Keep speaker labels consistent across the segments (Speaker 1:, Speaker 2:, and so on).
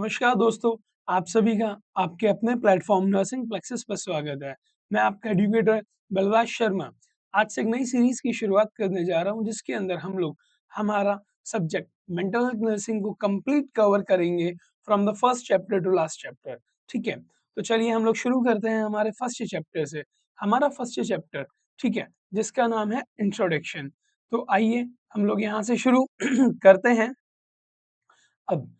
Speaker 1: नमस्कार दोस्तों, आप सभी का आपके अपने प्लेटफॉर्म नर्सिंग प्लेक्सिस पर स्वागत है। मैं आपका एजुकेटर बलराज शर्मा आज से एक नई सीरीज की शुरुआत करने जा रहा हूं, जिसके अंदर हम लोग हमारा सब्जेक्ट मेंटल हेल्थ नर्सिंग को कंप्लीट कवर करेंगे from the first chapter two last chapter. ठीक है, तो चलिए हम लोग शुरू करते हैं हमारे फर्स्ट चैप्टर से। हमारा फर्स्ट चैप्टर, ठीक है, जिसका नाम है इंट्रोडक्शन। तो आइए हम लोग यहाँ से शुरू करते हैं। अब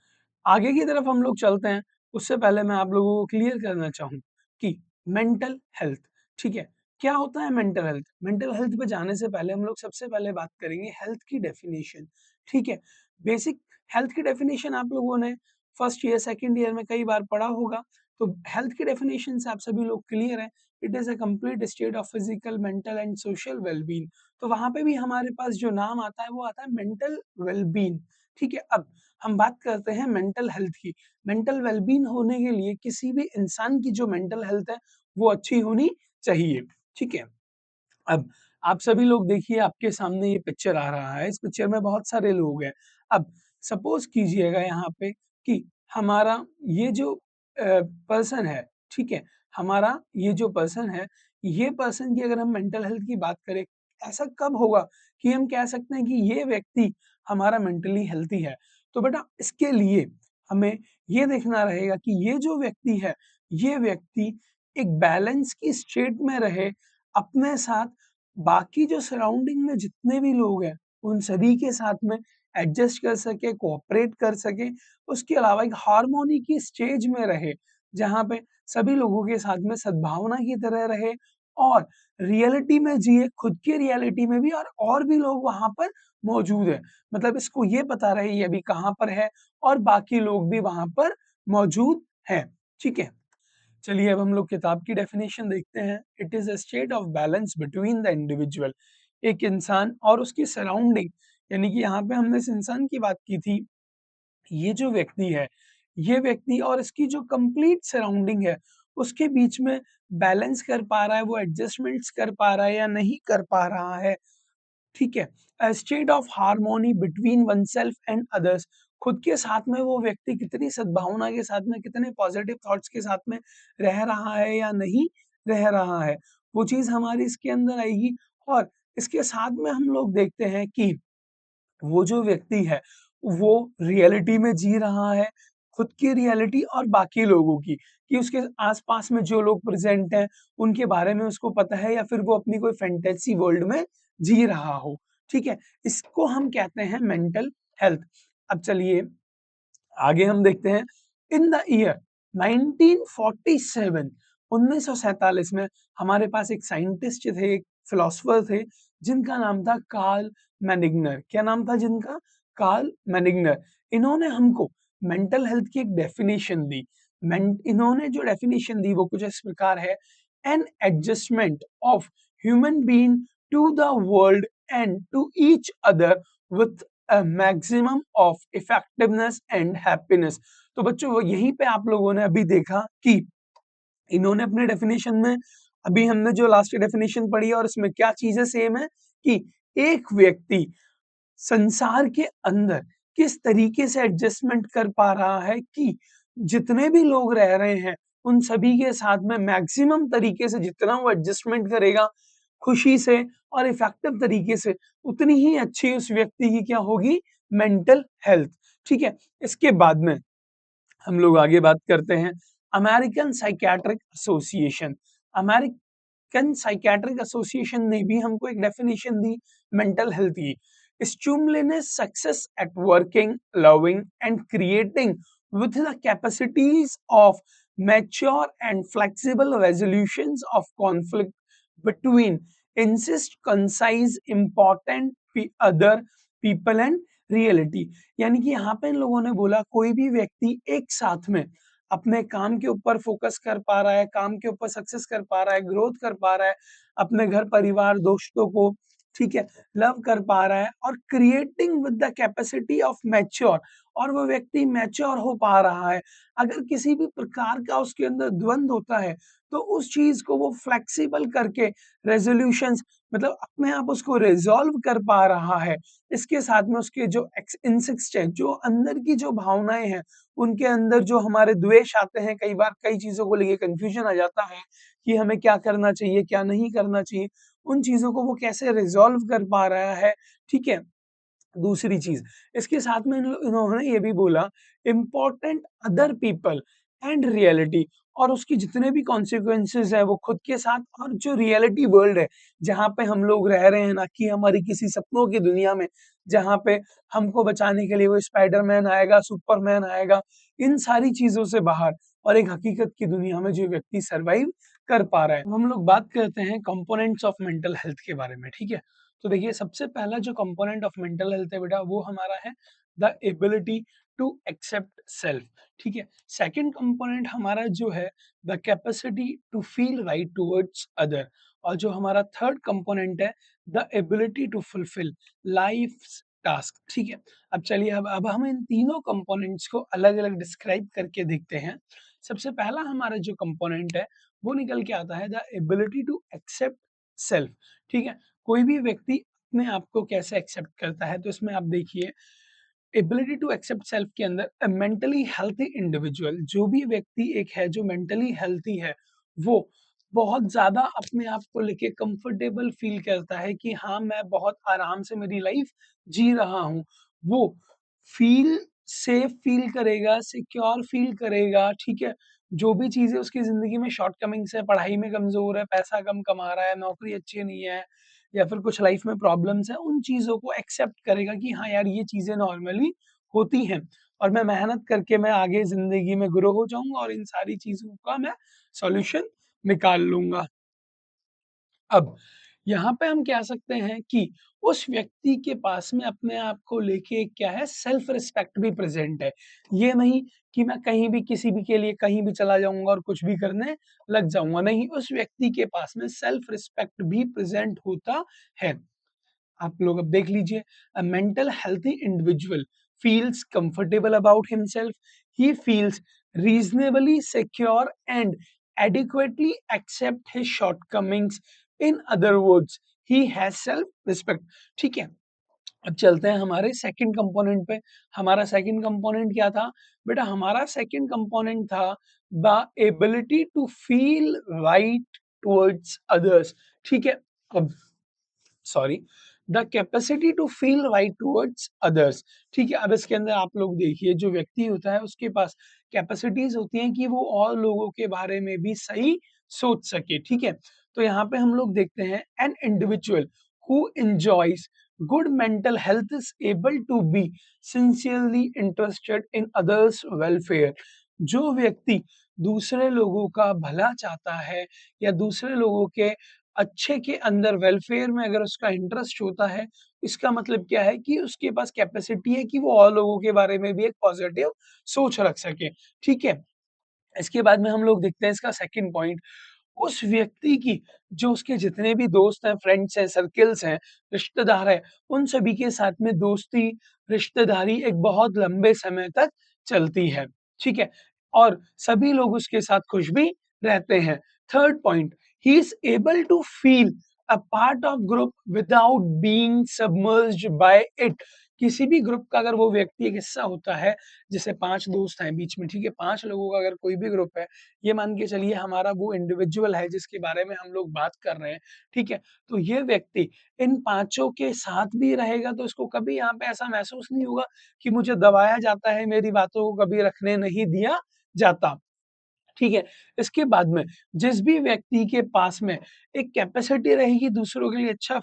Speaker 1: आगे की तरफ हम लोग चलते हैं, उससे पहले मैं आप लोगों को क्लियर करना चाहूँ कि मेंटल हेल्थ, ठीक है, क्या होता है मेंटल हेल्थ? मेंटल हेल्थ पे जाने से पहले हम लोग सबसे पहले बात करेंगे हेल्थ की डेफिनेशन, ठीक है। बेसिक हेल्थ की डेफिनेशन आप लोगों ने फर्स्ट ईयर, सेकंड ईयर में कई बार पढ़ा होगा, तो हेल्थ की डेफिनेशन से आप सभी लोग क्लियर हैं। It is a complete state of physical, mental and social wellbeing. तो वहाँ पे भी हमारे पास जो नाम आता है वो आता है मेंटल वेलबींग, ठीक है। अब हम बात करते हैं मेंटल हेल्थ की। मेंटल वेलबींग होने के लिए किसी भी इंसान की जो मेंटल हेल्थ है वो अच्छी होनी चाहिए, ठीक है। अब आप सभी लोग देखिए, आपके सामने ये पिक्चर आ रहा है, इस पिक्चर में बहुत सारे लोग हैं। अब सपोज कीजिएगा यहाँ पे कि हमारा ये जो पर्सन है, ठीक है, हमारा ये जो पर्सन है, ये पर्सन की अगर हम मेंटल हेल्थ की बात करें, ऐसा कब होगा कि हम कह सकते हैं कि ये व्यक्ति हमारा मेंटली हेल्थी है? तो बेटा इसके लिए हमें ये देखना रहेगा कि ये जो व्यक्ति है, ये व्यक्ति एक बैलेंस की स्टेट में रहे, अपने साथ बाकी जो सराउंडिंग में जितने भी लोग हैं, उन सभी के साथ में एडजस्ट कर सके, कोऑपरेट कर सके। उसके अलावा एक हार्मोनी की स्टेज में रहे, जहाँ पे सभी लोगों के साथ में सद्भावना की तरह रहे और रियलिटी में जिए, खुद की रियलिटी में भी, और भी लोग वहाँ पर मौजूद हैं। मतलब इसको ये पता रहे ये अभी कहाँ पर है और बाकी लोग भी वहाँ पर मौजूद हैं, ठीक है। चलिए अब हम लोग किताब की डेफिनेशन देखते हैं। It is a state of balance between the individual, एक इंसान और उसकी सराउंडिंग, यानी कि यहाँ पे हमने इस इंसान की बात की थी। ये जो व्यक्ति है, ये व्यक्ति और इसकी जो कंप्लीट सराउंडिंग है, उसके बीच में बैलेंस कर पा रहा है, वो एडजस्टमेंट्स कर पा रहा है या नहीं कर पा रहा है, ठीक है। A state of harmony between oneself and others, खुद के साथ में वो व्यक्ति कितनी सद्भावना के साथ में, कितने पॉजिटिव थॉट्स के साथ में रह रहा है या नहीं रह रहा है, वो चीज़ हमारी इसके अंदर आएगी। और इसके साथ में हम लोग देखते हैं कि वो जो व्यक्ति है, वो रियलिटी में जी रहा है, खुद की रियलिटी और बाकी लोगों की, कि उसके आस-पास में जो लोग प्रेज़ेंट हैं, उनके बारे में उसको पता है या फिर वो अपनी कोई फैंटेसी वर्ल्ड में जी रहा हो, ठीक है? इसको हम कहते हैं मेंटल हेल्थ। अब चलिए आगे हम देखते हैं। इन द ईयर 1947, 1947 में हमारे पास एक साइंटिस्ट थे, एक फिलोसोफर थे, जिनका नाम था कार्ल मैनिग्नर। क्या नाम था जिनका? कार्ल मैनिग्नर। इन्होंने हमको मेंटल हेल्थ की एक डेफिनेशन दी। इन्होंने जो डेफिनेशन दी वो कुछ इस प्रकार है: an adjustment of human being to the world and to each other with a maximum of effectiveness and happiness। तो बच्चों वो यहीं पे आप लोगों ने अभी देखा कि इन्होंने अपने डेफिनेशन में, अभी हमने जो लास्ट डेफिनेशन पढ़ी है और इसमें क्या चीजें सेम है कि एक व्यक्ति संसार के अंदर किस तरीके से एडजस्टमेंट कर पा रहा है कि जितने भी लोग रह रहे हैं उन सभी के साथ में मैक्सिमम तरीके से जितना वो एडजस्टमेंट करेगा खुशी से और इफेक्टिव तरीके से, उतनी ही अच्छी उस व्यक्ति की क्या होगी? मेंटल हेल्थ, ठीक है। इसके बाद में हम लोग आगे बात करते हैं American psychiatric association. American psychiatric association ने भी हमको एक डेफिनेशन दी मेंटल हेल्थ की: stimulus success at working, loving and creating with the capacities of mature and flexible resolutions of conflict between insist concise important other people and reality। यानी कि यहाँ पे इन लोगों ने बोला कोई भी व्यक्ति एक साथ में अपने काम के ऊपर फोकस कर पा रहा है, काम के ऊपर सक्सेस कर पा रहा है, ग्रोथ कर पा रहा है, अपने घर परिवार दोस्तों को ठीक है, लव कर पा रहा है और creating with the capacity of mature, और वो व्यक्ति मैच्योर हो पा रहा है। अगर किसी भी प्रकार का उसके अंदर द्वंद होता है, तो उस चीज़ को वो फ्लेक्सिबल करके रेज़ोल्यूशंस, मतलब अपने आप उसको रिज़ॉल्व कर पा रहा है। इसके साथ में उसके जो इंसिक्ट्स हैं, जो अंदर की जो भावनाएँ हैं, उनके अंदर जो हमारे द्वेष आते हैं, कई बार कई चीज़ों को लेके कन्फ्यूजन आ जाता है कि हमें क्या करना चाहिए, क्या नहीं करना चाहिए। उन चीज़ों को वो कैसे रिज़ॉल्व कर पा रहा है, ठीक है? दूसरी चीज़, इसके साथ में इन्होंने ये भी बोला, important other people and reality, और उसकी जितने भी कॉन्सिक्वेंसेज़ हैं वो खुद के साथ और जो रियलिटी वर्ल्ड है, जहाँ पे हम लोग रह रहे हैं, ना कि हमारी किसी सपनों की दुनिया में, जहाँ पे हमको बचाने के लिए वो स्पाइडरमैन आएगा, सुपरमैन आएगा, इन सारी चीज़ों से बाहर और एक हकीकत की दुनिया में जो व्यक्ति सर्वाइव कर पा रहा है। अब हम लोग बात करते हैं कंपोनेंट्स ऑफ मेंटल हेल्थ के बारे में, ठीक है? तो देखिए, सबसे पहला जो कंपोनेंट ऑफ मेंटल हेल्थ है बेटा, वो हमारा है the ability to accept self, ठीक है? सेकंड कंपोनेंट हमारा जो है the capacity to feel right towards other, और जो हमारा थर्ड कंपोनेंट है the ability to fulfil life's task, ठीक है? अब चलिए, अब हम इन तीनों कंपोनेंट्स को अलग-अलग डिस्क्राइब करके देखते हैं। सबसे पहला हमारा जो कंपोनेंट है, वो निकल के आता है the ability to accept self, ठीक है? कोई भी व्यक्ति अपने आप को कैसे एक्सेप्ट करता है, तो इसमें आप देखिए, एबिलिटी टू एक्सेप्ट सेल्फ के अंदर मेंटली हेल्थी इंडिविजुअल, जो भी व्यक्ति एक है जो मेंटली हेल्थी है, वो बहुत ज़्यादा अपने आप को लेके कंफर्टेबल फील करता है कि हाँ, मैं बहुत आराम से मेरी लाइफ जी रहा हूँ। वो फील सेफ फील करेगा, सिक्योर फील करेगा, ठीक है? जो भी चीज़ें उसकी ज़िंदगी में शॉर्टकमिंग्स है, पढ़ाई में कमज़ोर है, पैसा कम कमा रहा है, नौकरी अच्छी नहीं है, या फिर कुछ लाइफ में प्रॉब्लम्स हैं, उन चीज़ों को एक्सेप्ट करेगा कि हाँ यार, ये चीज़ें नॉर्मली होती हैं, और मैं मेहनत करके मैं आगे ज़िंदगी में ग्रो हो जाऊँगा और इन सारी चीज़ों का मैं सॉल्यूशन निकाल लूँगा। अब यहाँ पे हम कह सकते हैं कि उस व्यक्ति के पास में अपने आप को लेके क्या है, सेल्फ रिस्पेक्ट भी प्रेज़ेंट है। ये नहीं कि मैं कहीं भी किसी भी के लिए कहीं भी चला जाऊँगा और कुछ भी करने लग जाऊँगा, नहीं, उस व्यक्ति के पास में सेल्फ रिस्पेक्ट भी प्रेज़ेंट होता है। आप लोग अब देख लीजिए, a mental healthy individual feels comfortable about himself, he feels reasonably secure and adequately accept his shortcomings, in other words he has self respect, ठीक है? अब चलते हैं हमारे सेकंड कंपोनेंट पे। हमारा सेकंड कंपोनेंट क्या था? बेटा, हमारा सेकंड कंपोनेंट था the ability to feel right towards others, ठीक है? अब sorry, the capacity to feel right towards others, ठीक है? अब इसके अंदर आप लोग देखिए, जो व्यक्ति होता है उसके पास कैपेसिटीज होती हैं कि वो और लोगों के बारे में भी सही सोच सके, ठीक है? तो यहाँ पे हम लोग देखते हैं, an individual who enjoys good mental health is able to be sincerely interested in others welfare. जो व्यक्ति दूसरे लोगों का भला चाहता है, या दूसरे लोगों के अच्छे के अंदर वेलफेयर में अगर उसका इंटरेस्ट होता है, इसका मतलब क्या है कि उसके पास कैपेसिटी है कि वो और लोगों के बारे में भी एक पॉजिटिव सोच रख सके, ठीक है? इसके बाद में हम लोग देखते हैं इसका सेकंड पॉइंट, उस व्यक्ति की जो उसके जितने भी दोस्त हैं, फ्रेंड्स हैं, सर्कल्स हैं, रिश्तेदार हैं, उन सभी के साथ में दोस्ती, रिश्तेदारी एक बहुत लंबे समय तक चलती है, ठीक है? और सभी लोग उसके साथ खुश भी रहते हैं। Third point, he is able to feel a part of group without being submerged by it. किसी भी ग्रुप का अगर वो व्यक्ति एक हिस्सा होता है, जैसे 5 दोस्त हैं बीच में, ठीक है? 5 लोगों का अगर कोई भी ग्रुप है, ये मान के चलिए हमारा वो इंडिविजुअल है जिसके बारे में हम लोग बात कर रहे हैं, ठीक है? तो ये व्यक्ति इन पाँचों के साथ भी रहेगा, तो इसको कभी यहाँ पे ऐसा महसूस नहीं होगा कि मुझे दबाया जाता है, मेरी बातों को कभी रखने नहीं दिया जाता, ठीक है? इसके बाद में जिस भी व्यक्ति के पास में एक कैपेसिटी रहेगी दूसरों के लिए अच्छा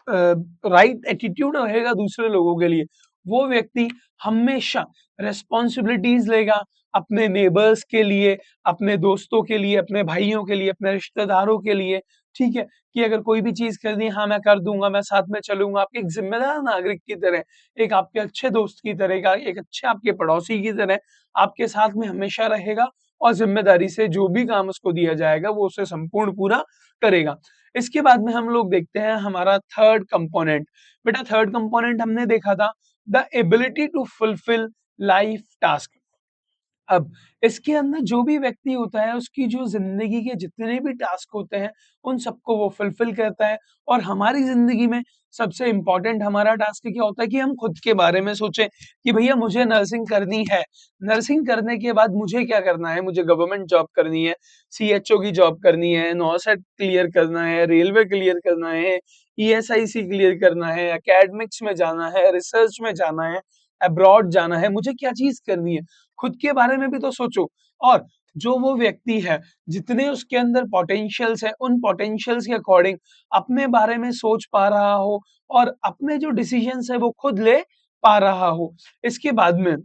Speaker 1: राइट एटीट्यूड रहेगा दूसरे लोगों के लिए, वो व्यक्ति हमेशा रिस्पॉन्सिबिलिटीज लेगा अपने नेबर्स के लिए, अपने दोस्तों के लिए, अपने भाइयों के लिए, अपने रिश्तेदारों के लिए, ठीक है? कि अगर कोई भी चीज़ कर दी, हाँ, मैं कर दूँगा, मैं साथ में चलूँगा, आपके एक ज़िम्मेदार नागरिक की तरह, एक आपके अच्छे दोस्त की तरह का, एक अच्छे आपके पड़ोसी की तरह आपके साथ में हमेशा रहेगा, और ज़िम्मेदारी से जो भी काम उसको दिया जाएगा, वो उसे संपूर्ण पूरा करेगा। इसके बाद में हम लोग देखते हैं हमारा थर्ड कंपोनेंट। बेटा थर्ड कंपोनेंट हमने देखा था the ability to fulfil life task. अब इसके अंदर जो भी व्यक्ति होता है उसकी जो ज़िंदगी के जितने भी टास्क होते हैं, उन सबको वो फुलफ़िल करता है। और हमारी ज़िंदगी में सबसे इम्पोर्टेंट हमारा टास्क क्या होता है कि हम खुद के बारे में सोचें कि भैया मुझे नर्सिंग करनी है। नर्सिंग करने के बाद मुझे क्या करना है? मुझे गवर्नमेंट जॉब करनी है, सीएचओ की जॉब करनी है, नॉसेट क्लियर करना है, रेलवे क्लियर करना है, ईएसआईसी क्लियर करना है, एकेडमिक्स में जाना है, रिसर्च में जाना है, अब्रॉड जाना है, मुझे क्या चीज़ करनी है? खुद के बारे में भी तो सोचो। और जो वो व्यक्ति है, जितने उसके अंदर पोटेंशियल्स हैं, उन पोटेंशियल्स के अकॉर्डिंग अपने बारे में सोच पा रहा हो और अपने जो डिसीजंस है वो खुद ले पा रहा हो। इसके बाद में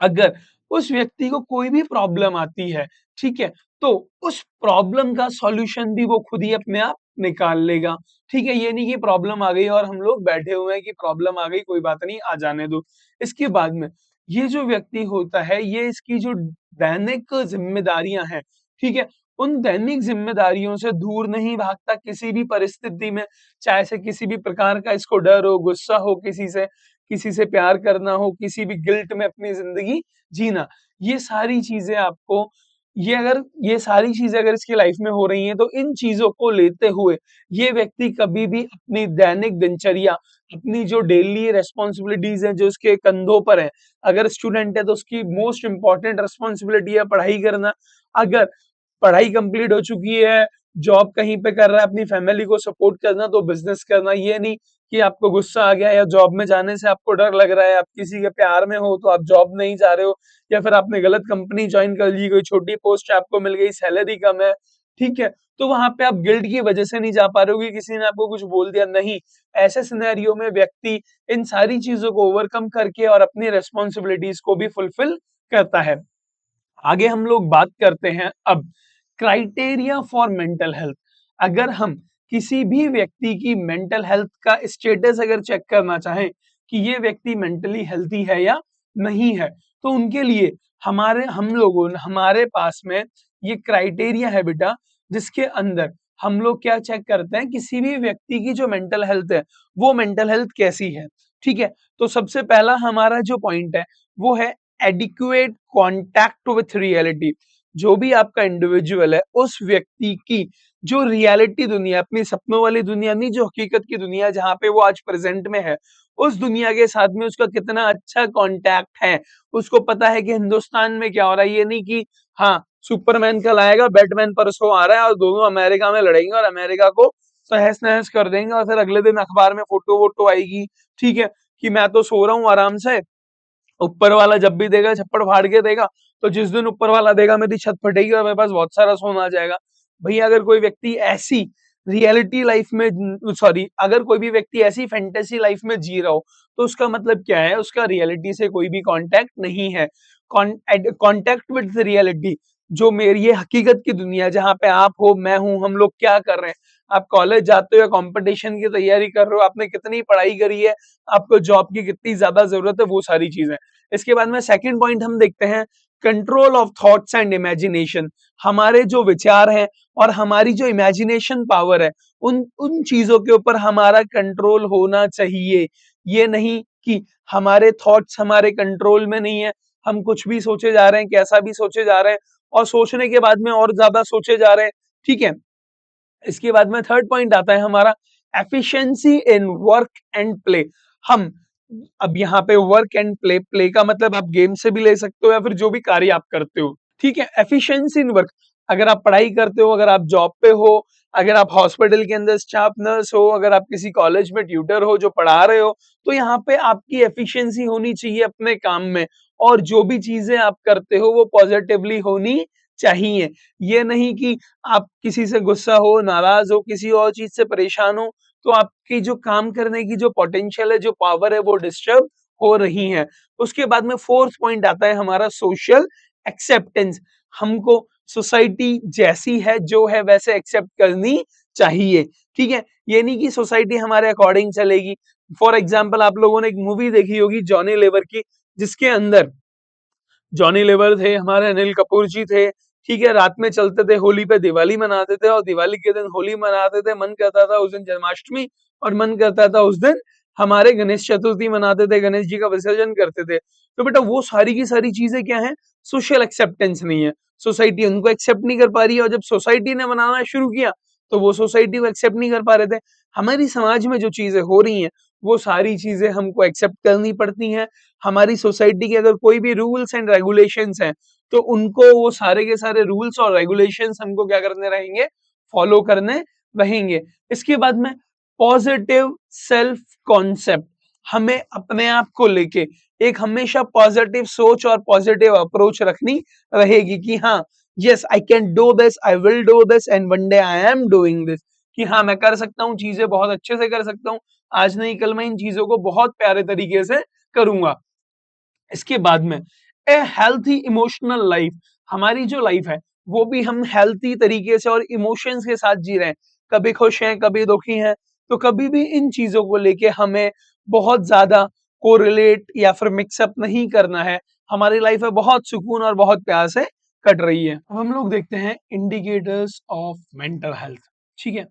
Speaker 1: अगर उस व्यक्ति को कोई भी प्रॉब्लम आती है, ठीक है? तो उस प्रॉब्लम का सॉल्यूशन भी वो खुद ही अपने आप निकाल लेगा, ठीक है? ये नहीं कि प्रॉब्लम आ गई और हम लोग बैठे हुए हैं कि प्रॉब्लम आ गई, कोई बात नहीं, आ जाने दो। इसके बाद में ये जो व्यक्ति होता है, ये इसकी जो दैनिक ज़िम्मेदारियाँ हैं, ठीक है? उन दैनिक ज़िम्मेदारियों से दूर नहीं भागता किसी भी परिस्थिति में, चाहे से किसी भी प्रकार का इसको डर हो, गुस्सा हो किसी से प्यार करना हो, किसी भी गिल्ट में अपनी ज़िंदगी जीना। ये सारी चीज़ें आपको ये सारी चीज़ें अगर इसकी लाइफ़ में हो रही हैं, तो इन चीज़ों को लेते हुए ये व्यक्ति कभी भी अपनी दैनिक दिनचर्या, अपनी जो डेली रिस्पॉन्सिबिलिटीज़ हैं, जो उसके कंधों पर हैं, अगर स्टूडेंट है तो उसकी मोस्ट इम्पोर्टेंट रिस्पॉन्सिबिलिटी है पढ़ाई करना। अगर पढ़ाई कंप्लीट हो चुकी है, जॉब कहीं पे कर रहा है, अपनी फैमिली को सपोर्ट करना तो बिज़नेस करना। ये नहीं कि आपको गुस्सा आ गया या जॉब में जाने से आपको डर लग रहा है, आप किसी के प्यार में हो तो आप जॉब नहीं जा रहे हो या फिर आपने गलत कंपनी जॉइन कर ली, कोई छोटी पोस्ट आपको मिल गई, सैलरी कम है, ठीक है? तो वहाँ पे आप गिल्ट की वजह से नहीं जा पा रहे हो कि किसी ने आपको कुछ बोल दिया, नहीं। ऐसे सिनेरियो में व्यक्ति इन सारी चीज़ों को ओवरकम करके और अपनी रिस्पॉन्सिबिलिटीज़ को भी फुलफिल करता है। आगे हम लोग बात करते हैं अब क्राइटेरिया फॉर मेंटल हेल्थ। अगर हम किसी भी व्यक्ति की मेंटल हेल्थ का स्टेटस अगर चेक करना चाहें कि ये व्यक्ति मेंटली हेल्थी है या नहीं है, तो उनके लिए हमारे पास में ये क्राइटेरिया है बेटा, जिसके अंदर हम लोग क्या चेक करते हैं किसी भी व्यक्ति की जो मेंटल हेल्थ है, वो मेंटल हेल्थ कैसी है, ठीक है? तो सबसे पहला हमारा जो पॉइंट है, वो है एडिक्वेट कॉन्टैक्ट विथ रियलिटी। जो भी आपका इंडिविजुअल है, उस व्यक्ति की जो रियलिटी दुनिया, अपनी सपनों वाली दुनिया नहीं, जो हकीकत की दुनिया जहाँ पे वो आज प्रेजेंट में है, उस दुनिया के साथ में उसका कितना अच्छा कॉन्टैक्ट है। उसको पता है कि हिंदुस्तान में क्या हो रहा है, ये नहीं कि हाँ, सुपरमैन कल आएगा, बैटमैन परसों आ रहा है और दोनों अमेरिका में लड़ेंगे और अमेरिका को तहस-नहस कर देंगे और फिर अगले दिन अखबार में फोटो-वोटो आएगी, ठीक है? कि मैं तो सो रहा हूँ आराम से, ऊपर वाला जब भी देगा छप्पड़ फाड़ के देगा, तो जिस दिन ऊपर वाला देगा मेरी छत फटेगी और मेरे पास बहुत सारा सोना आ जाएगा। भैया अगर कोई व्यक्ति ऐसी रियलिटी लाइफ में अगर कोई भी व्यक्ति ऐसी फैंटेसी लाइफ में जी रहा हो, तो उसका मतलब क्या है? उसका रियलिटी से कोई भी कॉन्टैक्ट नहीं है। कॉन्टैक्ट विद रियलिटी, जो मेरी ये हकीकत की दुनिया जहाँ पे आप हो, मैं हूँ, हम लोग क्या कर रहे हैं? आप कॉलेज जाते हो या कॉम्पिटिशन की तैयारी कर रहे हो, आपने कितनी पढ़ाई करी है, आपको जॉब की कितनी ज़्यादा ज़रूरत है, वो सारी चीज़ें। इसके बाद में सेकंड पॉइंट हम देखते हैं control of thoughts and imagination. हमारे जो विचार हैं और हमारी जो इमेजिनेशन पावर है, उन उन चीज़ों के ऊपर हमारा कंट्रोल होना चाहिए। ये नहीं कि हमारे थॉट्स हमारे कंट्रोल में नहीं है, हम कुछ भी सोचे जा रहे हैं, कैसा भी सोचे जा रहे हैं और सोचने के बाद में और ज़्यादा सोचे जा रहे हैं, ठीक है? इसके बाद में थर्ड पॉइंट आता है हमारा efficiency in work and play. हम अब यहाँ पे वर्क एंड प्ले, प्ले का मतलब आप गेम से भी ले सकते हो या फिर जो भी कार्य आप करते हो, ठीक है? एफिशिएंसी इन वर्क, अगर आप पढ़ाई करते हो, अगर आप जॉब पे हो, अगर आप हॉस्पिटल के अंदर स्टाफ नर्स हो, अगर आप किसी कॉलेज में ट्यूटर हो जो पढ़ा रहे हो, तो यहाँ पे आपकी एफिशिएंसी होनी चाहिए अपने काम में और जो भी चीजें आप करते हो वो पॉजिटिवली होनी चाहिए। ये नहीं कि आप किसी से गुस्सा हो, नाराज हो, किसी और चीज से परेशान हो, तो आपकी जो काम करने की जो पोटेंशियल है, जो पावर है, वो डिस्टर्ब हो रही है। उसके बाद में फोर्थ पॉइंट आता है हमारा सोशल एक्सेप्टेंस। हमको सोसाइटी जैसी है, जो है वैसे एक्सेप्ट करनी चाहिए, ठीक है? ये नहीं कि सोसाइटी हमारे अकॉर्डिंग चलेगी। फॉर एग्जाम्पल आप लोगों ने एक मूवी देखी होगी जॉनी लीवर की, जिसके अंदर जॉनी लीवर थे, हमारे अनिल कपूर जी थे, ठीक है, रात में चलते थे, होली पे दिवाली मनाते थे और दिवाली के दिन होली मनाते थे, मन करता था उस दिन जन्माष्टमी और मन करता था उस दिन हमारे गणेश चतुर्थी मनाते थे, गणेश जी का विसर्जन करते थे। तो बेटा वो सारी की सारी चीजें क्या है, सोशल एक्सेप्टेंस नहीं है, सोसाइटी उनको एक्सेप्ट नहीं कर पा रही है, और जब सोसाइटी ने मनाना शुरू किया तो वो सोसाइटी को एक्सेप्ट नहीं कर पा रहे थे। हमारी समाज में जो चीजें हो रही हैं वो सारी चीजें हमको एक्सेप्ट करनी पड़ती हैं। हमारी सोसाइटी के अगर कोई भी रूल्स एंड रेगुलेशंस हैं तो उनको वो सारे के सारे रूल्स और रेगुलेशंस हमको क्या करने रहेंगे, फॉलो करने रहेंगे। इसके बाद में पॉजिटिव सेल्फ कॉन्सेप्ट, हमें अपने आप को लेके एक हमेशा पॉजिटिव सोच और पॉजिटिव अप्रोच रखनी रहेगी कि हाँ, yes I can do this, I will do this and one day I am doing this, कि हाँ मैं कर सकता हूँ, चीजें बहुत अच्छे से कर सकता हूँ, आज नहीं कल मैं इन चीजों को बहुत प्यारे तरीके से करूंगा। इसके बाद में ए हेल्थी इमोशनल लाइफ, हमारी जो लाइफ है वो भी हम हेल्थी तरीके से और इमोशंस के साथ जी रहे हैं, कभी खुश हैं कभी दुखी हैं, तो कभी भी इन चीजों को लेके हमें बहुत ज्यादा कोरिलेट या फिर मिक्सअप नहीं करना है। हमारी लाइफ है बहुत सुकून और बहुत प्यार से कट रही है। अब हम लोग देखते हैं इंडिकेटर्स ऑफ मेंटल हेल्थ। ठीक है,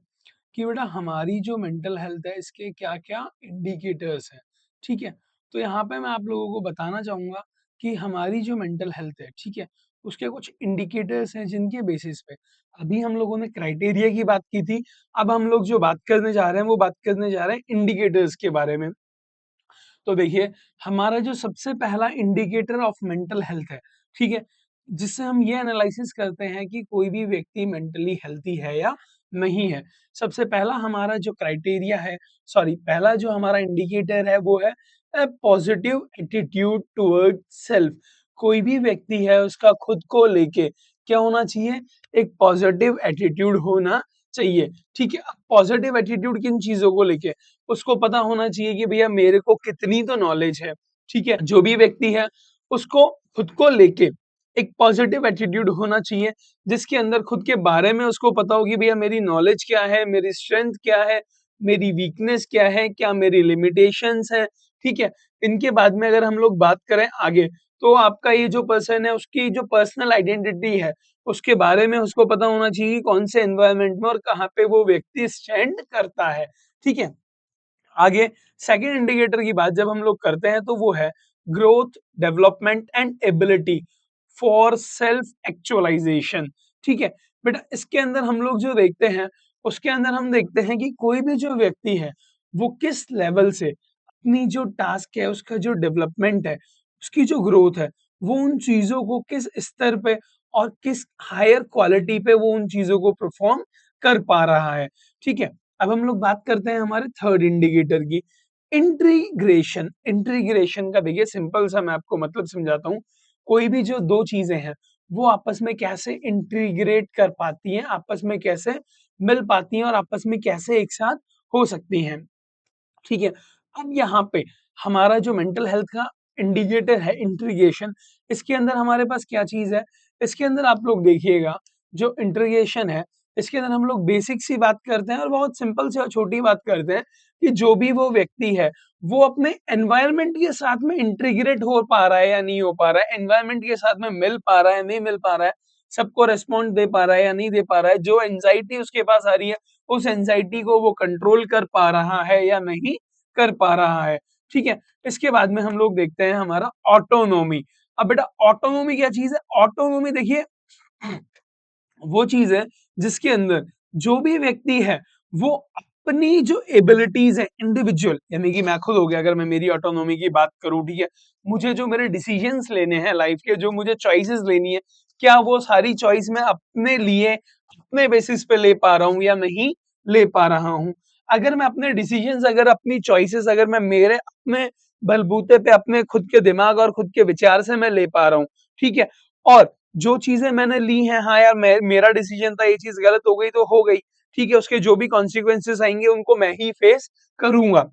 Speaker 1: कि बेटा हमारी जो मेंटल हेल्थ है इसके क्या क्या इंडिकेटर्स हैं। ठीक है, तो यहाँ पे मैं आप लोगों को बताना चाहूंगा कि हमारी जो मेंटल हेल्थ है, ठीक है, उसके कुछ इंडिकेटर्स हैं जिनके बेसिस पे, अभी हम लोगों ने क्राइटेरिया की बात की थी, अब हम लोग जो बात करने जा रहे हैं वो बात करने जा रहे हैं इंडिकेटर्स के बारे में। तो देखिए, हमारा जो सबसे पहला इंडिकेटर ऑफ मेंटल हेल्थ है, ठीक है, जिससे हम ये एनालिसिस करते हैं कि कोई भी व्यक्ति मेंटली हेल्थी है या नहीं है। सबसे पहला हमारा जो क्राइटेरिया है, सॉरी पहला जो हमारा इंडिकेटर है वो है पॉजिटिव एटीट्यूड टुवर्ड सेल्फ। कोई भी व्यक्ति है उसका खुद को लेके क्या होना चाहिए, एक पॉजिटिव एटीट्यूड होना चाहिए। ठीक है, पॉजिटिव एटीट्यूड किन चीजों को लेके, उसको पता होना चाहिए कि भैया मेरे को कितनी तो नॉलेज है। ठीक है, जो भी व्यक्ति है उसको खुद को लेके एक पॉजिटिव एटीट्यूड होना चाहिए, जिसके अंदर खुद के बारे में उसको पता हो कि भैया मेरी नॉलेज क्या है, मेरी स्ट्रेंथ क्या है, मेरी वीकनेस क्या है, क्या मेरी लिमिटेशंस है। ठीक है, इनके बाद में अगर हम लोग बात करें आगे, तो आपका ये जो पर्सन है उसकी जो पर्सनल आइडेंटिटी है उसके बारे में उसको पता होना चाहिए कि कौन से एनवायरनमेंट में और कहाँ पे वो व्यक्ति स्टैंड करता है। ठीक है, आगे सेकंड इंडिकेटर की बात जब हम लोग करते हैं तो वो है growth, development and ability for self actualisation. ठीक है, बेटा इसके अंदर हम लोग जो देखते हैं उसके अंदर हम देखते हैं कि कोई भी जो व्यक्ति है वो किस लेवल से अपनी जो टास्क है उसका जो डेवलपमेंट है, उसकी जो ग्रोथ है, वो उन चीजों को किस स्तर पे और किस हायर क्वालिटी पे वो उन चीजों को परफॉर्म कर पा रहा है। ठीक है, अब हम लोग बात करते हैं हमारे थर्ड इंडिकेटर की, इंटीग्रेशन। इंटीग्रेशन का देखिए सिंपल सा मैं आपको मतलब समझाता हूँ, कोई भी जो दो चीजें हैं वो आपस में कैसे इंटीग्रेट कर पाती हैं, आपस में कैसे मिल पाती हैं और आपस में कैसे एक साथ हो सकती हैं। ठीक है, अब यहाँ पे हमारा जो मेंटल हेल्थ का इंडिकेटर है इंटीग्रेशन, इसके अंदर हमारे पास क्या चीज है, इसके अंदर आप लोग देखिएगा जो इंटीग्रेशन है इसके अंदर हम लोग बेसिक सी बात करते हैं और बहुत सिंपल सी और छोटी बात करते हैं कि जो भी वो व्यक्ति है वो अपने एनवायरनमेंट के साथ में इंटीग्रेट हो पा रहा है या नहीं हो पा रहा है, एनवायरनमेंट के साथ में मिल पा रहा है नहीं मिल पा रहा है, सबको रेस्पॉन्ड दे पा रहा है या नहीं दे पा रहा है, जो एंजाइटी उसके पास आ रही है उस एंजाइटी को वो कंट्रोल कर पा रहा है या नहीं कर पा रहा है। ठीक है, इसके बाद में हम लोग देखते हैं हमारा ऑटोनोमी। अब बेटा ऑटोनोमी क्या चीज है, ऑटोनोमी देखिए वो चीज है जिसके अंदर जो भी व्यक्ति है वो अपनी जो एबिलिटीज है इंडिविजुअल, यानी कि मैं खुद हो गया, अगर मैं मेरी ऑटोनॉमी की बात करूं, ठीक है, मुझे जो मेरे डिसीजंस लेने हैं लाइफ के, जो मुझे चॉइसेस लेनी है, क्या वो सारी चॉइस मैं अपने लिए अपने बेसिस पे ले पा रहा हूँ या नहीं ले पा रहा हूँ। अगर मैं अपने डिसीजंस, अगर अपनी चॉइसेस अगर मैं मेरे अपने बलबूते पे अपने खुद के दिमाग और खुद के विचार से मैं ले पा रहा हूँ, ठीक है, और जो चीजें मैंने ली हैं, हाँ यार मेरा डिसीजन था, ये चीज गलत हो गई तो हो गई, ठीक है, उसके जो भी कॉन्सिक्वेंसेस आएंगे उनको मैं ही फेस करूंगा।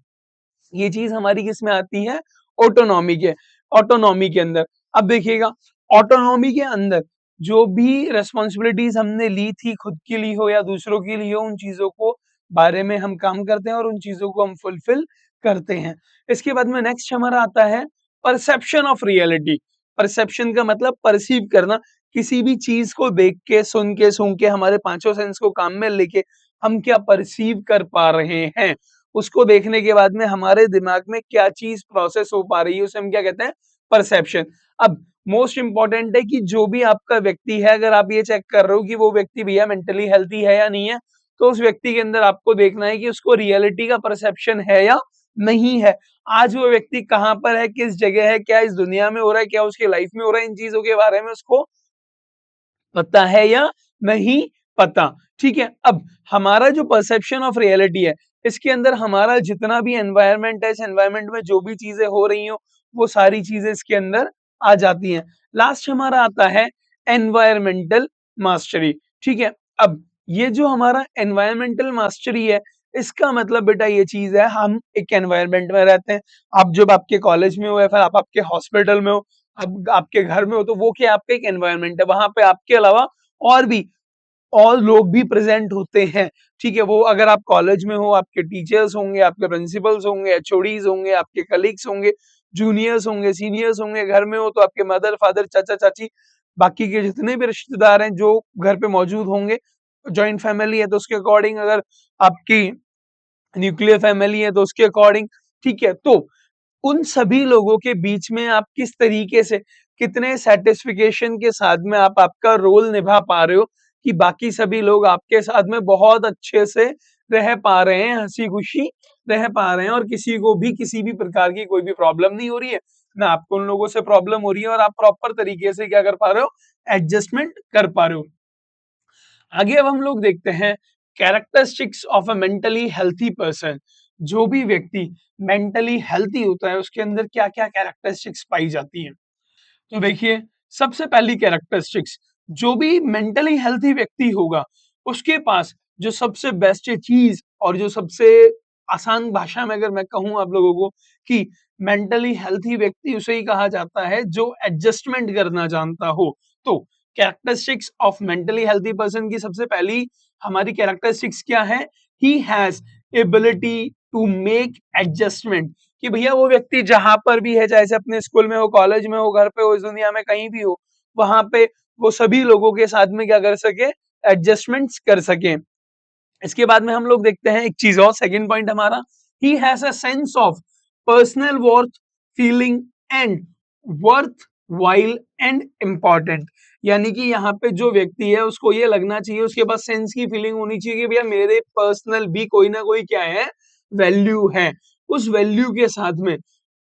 Speaker 1: ये चीज हमारी किस में आती है, ऑटोनॉमी के, ऑटोनॉमी के अंदर। अब देखिएगा ऑटोनॉमी के अंदर जो भी रिस्पॉन्सिबिलिटीज हमने ली थी, खुद की ली हो या दूसरों की ली हो, उन चीजों को बारे में हम काम करते हैं और उन चीजों को हम फुलफिल करते हैं। इसके बाद में नेक्स्ट हमारा आता है परसेप्शन ऑफ रियलिटी। परसेप्शन का मतलब परसीव करना, किसी भी चीज को देख के, सुन के, सूंघ के, हमारे पांचों सेंस को काम में लेके हम क्या परसीव कर पा रहे हैं, उसको देखने के बाद में हमारे दिमाग में क्या चीज प्रोसेस हो पा रही है, उसे हम क्या कहते हैं, परसेप्शन। अब मोस्ट इंपॉर्टेंट है कि जो भी आपका व्यक्ति है, अगर आप ये चेक कर रहे हो कि वो व्यक्ति भैया मेंटली हेल्थी है या नहीं है, तो उस व्यक्ति के अंदर आपको देखना है कि उसको रियलिटी का परसेप्शन है या नहीं है। आज वो व्यक्ति कहाँ पर है, किस जगह है, क्या इस दुनिया में हो रहा है, क्या उसकी लाइफ में हो रहा है, इन चीजों के बारे में उसको पता है या नहीं पता। ठीक है, अब हमारा जो परसेप्शन ऑफ रियलिटी है, इसके अंदर हमारा जितना भी एनवायरनमेंट है, इस एनवायरनमेंट में जो भी चीजें हो रही हो, वो सारी चीजें इसके अंदर आ जाती हैं। लास्ट हमारा आता है एनवायरमेंटल मास्टरी। ठीक है, अब ये जो हमारा एनवायरमेंटल मास्टरी है, इसका मतलब बेटा ये चीज है, हम एक एनवायरनमेंट में रहते हैं। आप जब आपके कॉलेज में हो या फिर आप आपके हॉस्पिटल में हो, अब आपके घर में हो, तो वो क्या आपका एक एनवायरनमेंट है, वहां पे आपके अलावा और भी और लोग भी प्रेजेंट होते हैं। ठीक है, वो अगर आप कॉलेज में हो, आपके टीचर्स होंगे, आपके प्रिंसिपल्स होंगे, एचओडीज होंगे, आपके कलीग्स होंगे, जूनियर्स होंगे, सीनियर्स होंगे। घर में हो तो आपके मदर फादर, चाचा चाची, बाकी के जितने भी रिश्तेदार हैं जो घर पे मौजूद होंगे। जॉइंट फैमिली है तो उसके अकॉर्डिंग, अगर आपकी न्यूक्लियर फैमिली है तो उसके अकॉर्डिंग। ठीक है, तो उन सभी लोगों के बीच में आप किस तरीके से, कितने सेटिस्फिकेशन के साथ में आप आपका रोल निभा पा रहे हो कि बाकी सभी लोग आपके साथ में बहुत अच्छे से रह पा रहे हैं, हंसी खुशी रह पा रहे हैं, और किसी को भी किसी भी प्रकार की कोई भी प्रॉब्लम नहीं हो रही है, ना आपको उन लोगों से प्रॉब्लम हो रही है, और आप प्रॉपर तरीके से क्या कर पा रहे हो, एडजस्टमेंट कर पा रहे हो। आगे अब हम लोग देखते हैं characteristics of a mentally healthy person. जो भी व्यक्ति मेंटली हेल्थी होता है, उसके अंदर क्या क्या कैरेक्टरिस्टिक्स पाई जाती हैं। तो देखिए, सबसे पहली कैरेक्टरिस्टिक्स, जो भी मेंटली हेल्थी व्यक्ति होगा, उसके पास जो सबसे बेस्ट चीज, और जो सबसे आसान भाषा में अगर मैं कहूं आप लोगों को, कि मेंटली हेल्थी व्यक्ति उसे ही कहा जाता है जो एडजस्टमेंट करना जानता हो। तो characteristics of mentally healthy person की सबसे पहली हमारी कैरेक्टरिस्टिक्स क्या है, he has ability to make adjustment. कि भैया वो व्यक्ति जहां पर भी है, चाहे से अपने स्कूल में हो, कॉलेज में हो, घर पे हो, इस दुनिया में कहीं भी हो, वहां पे वो सभी लोगों के साथ में क्या कर सके, एडजस्टमेंट्स कर सके। इसके बाद में हम लोग देखते हैं एक चीज और, सेकंड पॉइंट हमारा, he has a sense of personal worth, feeling and worth while and important. यानी कि यहाँ पे जो व्यक्ति है, उसको ये लगना चाहिए, उसके पास सेंस की फीलिंग होनी चाहिए कि भैया मेरे पर्सनल भी कोई ना कोई क्या है, वैल्यू है। उस वैल्यू के साथ में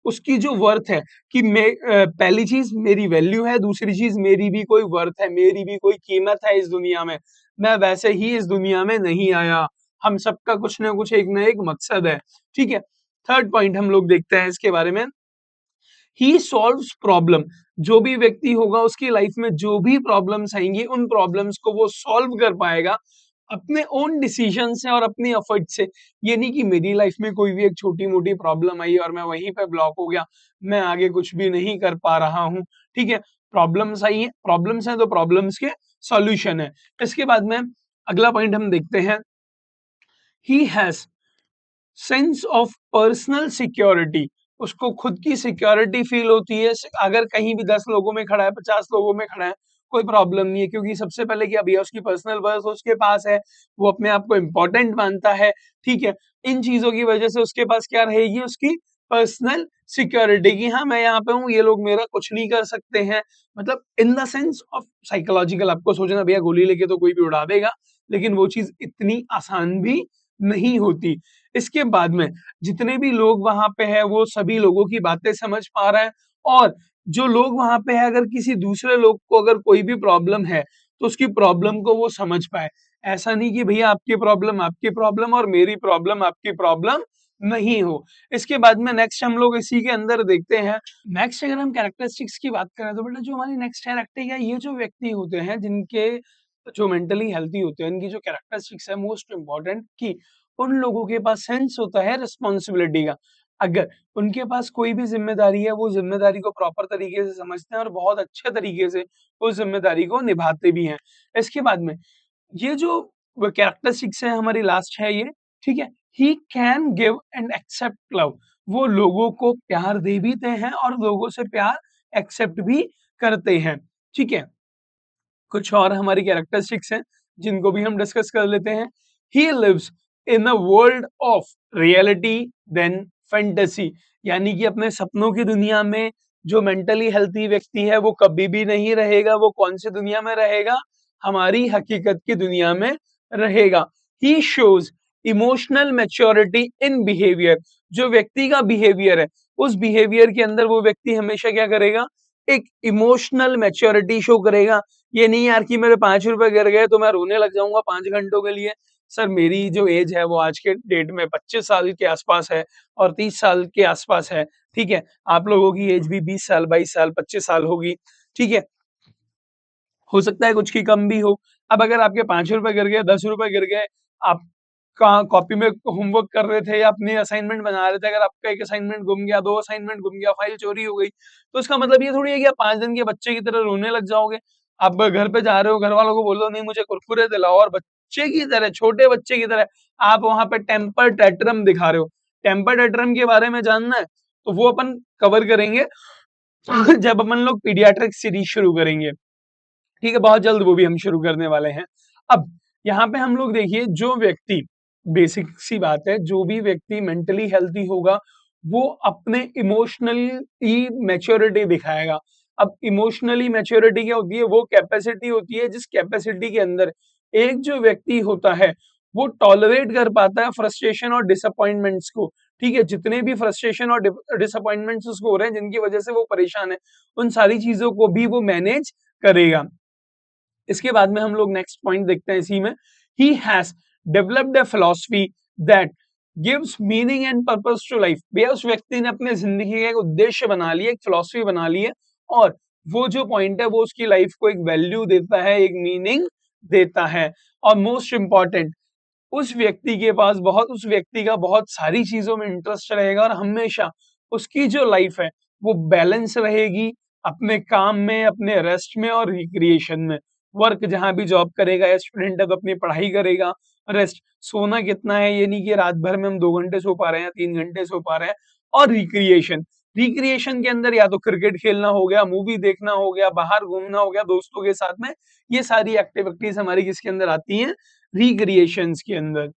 Speaker 1: उसकी जो वर्थ है, कि पहली चीज मेरी वैल्यू है, दूसरी चीज मेरी भी कोई वर्थ है, मेरी भी कोई कीमत है इस दुनिया में, मैं वैसे ही इस दुनिया में नहीं आया, हम सबका कुछ ना कुछ एक ना एक मकसद है। ठीक है, थर्ड पॉइंट हम लोग देखते हैं इसके बारे में, ही सॉल्व्स प्रॉब्लम। जो भी व्यक्ति होगा, उसकी लाइफ में जो भी प्रॉब्लम्स आएंगी, उन प्रॉब्लम्स को वो सॉल्व कर पाएगा अपने ओन डिसीजन से और अपनी एफर्ट से। ये नहीं कि मेरी लाइफ में कोई भी एक छोटी मोटी प्रॉब्लम आई और मैं वहीं पे ब्लॉक हो गया, मैं आगे कुछ भी नहीं कर पा रहा हूँ। ठीक है, प्रॉब्लम्स आई है, प्रॉब्लम्स हैं तो प्रॉब्लम्स के सॉल्यूशन है। इसके बाद में अगला पॉइंट हम देखते हैं, he has sense of personal security. उसको खुद की सिक्योरिटी फील होती है, अगर कहीं भी 10 लोगों में खड़ा है, 50 लोगों में खड़ा है, कोई प्रॉब्लम नहीं है, क्योंकि सबसे पहले क्या भैया, उसकी पर्सनल वर्थ उसके पास है, वो अपने आप को इम्पोर्टेंट मानता है। ठीक है, इन चीजों की वजह से उसके पास क्या रहेगी, उसकी पर्सनल सिक्योरिटी, की हाँ मैं यहाँ पे हूँ, ये लोग मेरा कुछ नहीं कर सकते हैं। मतलब in the sense of psychological, आपको सोचना भैया गोली लेके तो कोई भी उड़ा देगा, लेकिन वो चीज इतनी आसान भी नहीं होती। इसके बाद में जितने भी लोग वहां पे है, वो सभी लोगों की बातें समझ पा रहा है, और जो लोग वहां पे है, अगर किसी दूसरे लोग को अगर कोई भी प्रॉब्लम है, तो उसकी प्रॉब्लम को वो समझ पाए। ऐसा नहीं कि भैया आपकी प्रॉब्लम और मेरी प्रॉब्लम आपकी प्रॉब्लम नहीं हो। इसके बाद में नेक्स्ट हम लोग इसी के अंदर देखते हैं, नेक्स्ट अगर हम कैरेक्टरिस्टिक्स की बात करें, तो बेटा जो हमारी नेक्स्ट कैरेक्टर है, ये जो व्यक्ति होते हैं जिनके जो मेंटली हेल्थी होते हैं, इनकी जो कैरेक्टरिस्टिक्स है मोस्ट इंपॉर्टेंट, की उन लोगों के पास सेंस होता है रिस्पॉन्सिबिलिटी का। अगर उनके पास कोई भी जिम्मेदारी है, वो जिम्मेदारी को प्रॉपर तरीके से समझते हैं और बहुत अच्छे तरीके से उस जिम्मेदारी को निभाते भी हैं। इसके बाद में ये जो कैरेक्टरिस्टिक्स है हमारी लास्ट है ये, ठीक है, he can give and accept love. वो लोगों को प्यार दे भी देते हैं और लोगों से प्यार एक्सेप्ट भी करते हैं। ठीक है, कुछ और हमारी कैरेक्टरिस्टिक्स हैं जिनको भी हम डिस्कस कर लेते हैं। He lives in a world of reality then fantasy, यानी कि अपने सपनों की दुनिया में जो मेंटली हेल्थी व्यक्ति है वो कभी भी नहीं रहेगा। वो कौन सी दुनिया में रहेगा? हमारी हकीकत की दुनिया में रहेगा। He shows emotional maturity in behaviour, जो व्यक्ति का बिहेवियर है उस बिहेवियर के अंदर वो व्यक्ति हमेशा क्या करेगा? एक इमोशनल मैच्योरिटी शो करेगा। ये नहीं यार कि मेरे 5 रुपए गिर गए तो मैं रोने लग जाऊँगा 5 घंटों के लिए। सर मेरी जो एज है वो आज के डेट में 25 साल के आसपास है और 30 साल के आसपास है, ठीक है? आप लोगों की एज भी 20 साल, 22 साल, 25 साल होगी, ठीक है? हो सकता है कुछ की कम भी हो। अब अगर आपके 5 रुपए गिर गए, 10 रुपए गिर गए, आप कहाँ कॉपी में होमवर्क कर रहे थे या अपनी असाइनमेंट बना रहे थे, अगर आपका 1 असाइनमेंट गुम गया, 2 असाइनमेंट गुम गया, फाइल चोरी हो गई, तो इसका मतलब ये थोड़ी है कि आप 5 दिन के बच्चे की तरह रोने लग जाओगे। आप घर पे जा रहे हो, घर वालों को बोलो नहीं मुझे कुरकुरे दिलाओ और बच्चे की तरह, छोटे बच्चे की तरह आप वहाँ पे टेम्पर टेट्रम दिखा रहे हो। टेम्पर टेट्रम के बारे में जानना है, तो वो अपन कवर करेंगे जब अपन लोग पीडियाट्रिक सीरीज शुरू करेंगे। ठीक है, बहुत जल्द वो भी हम शुरू करने वाले हैं। अब यहाँ पे हम लोग देखिए जो व्यक्ति, बेसिक सी बात है, जो भी व्यक्ति मेंटली हेल्थी होगा वो अपने इमोशनली मैच्योरिटी दिखाएगा। अब इमोशनली मैच्योरिटी क्या होती है? वो कैपेसिटी होती है जिस कैपेसिटी के अंदर एक जो व्यक्ति होता है वो टॉलरेट कर पाता है फ्रस्ट्रेशन और डिसअपॉइंटमेंट्स को। ठीक है, जितने भी फ्रस्ट्रेशन और डिसअपॉइंटमेंट्स उसको हो रहे हैं जिनकी वजह से वो परेशान है, उन सारी चीजों को भी वो मैनेज करेगा। इसके बाद में हम लोग नेक्स्ट पॉइंट देखते हैं इसी में, he has developed a philosophy that gives meaning and purpose to life. भैया उस व्यक्ति ने अपने जिंदगी का एक उद्देश्य बना लिया, एक फिलॉसफी बना ली है और वो जो पॉइंट है वो उसकी लाइफ को एक वैल्यू देता है, एक मीनिंग देता है। और मोस्ट इंपॉर्टेंट, उस व्यक्ति का बहुत सारी चीजों में इंटरेस्ट रहेगा और हमेशा उसकी जो लाइफ है वो बैलेंस रहेगी अपने काम में, अपने रेस्ट में और रिक्रिएशन में। वर्क जहां भी जॉब करेगा या स्टूडेंट है तो अपनी पढ़ाई करेगा। रेस्ट, सोना कितना है ये नहीं कि रात भर में हम 2 घंटे सो पा रहे हैं, 3 घंटे सो पा रहे हैं। और रिक्रिएशन, रिक्रिएशन के अंदर या तो क्रिकेट खेलना हो गया, मूवी देखना हो गया, बाहर घूमना हो गया दोस्तों के साथ में। ये सारी एक्टिविटीज हमारी किसके अंदर आती हैं? रिक्रिएशंस के अंदर।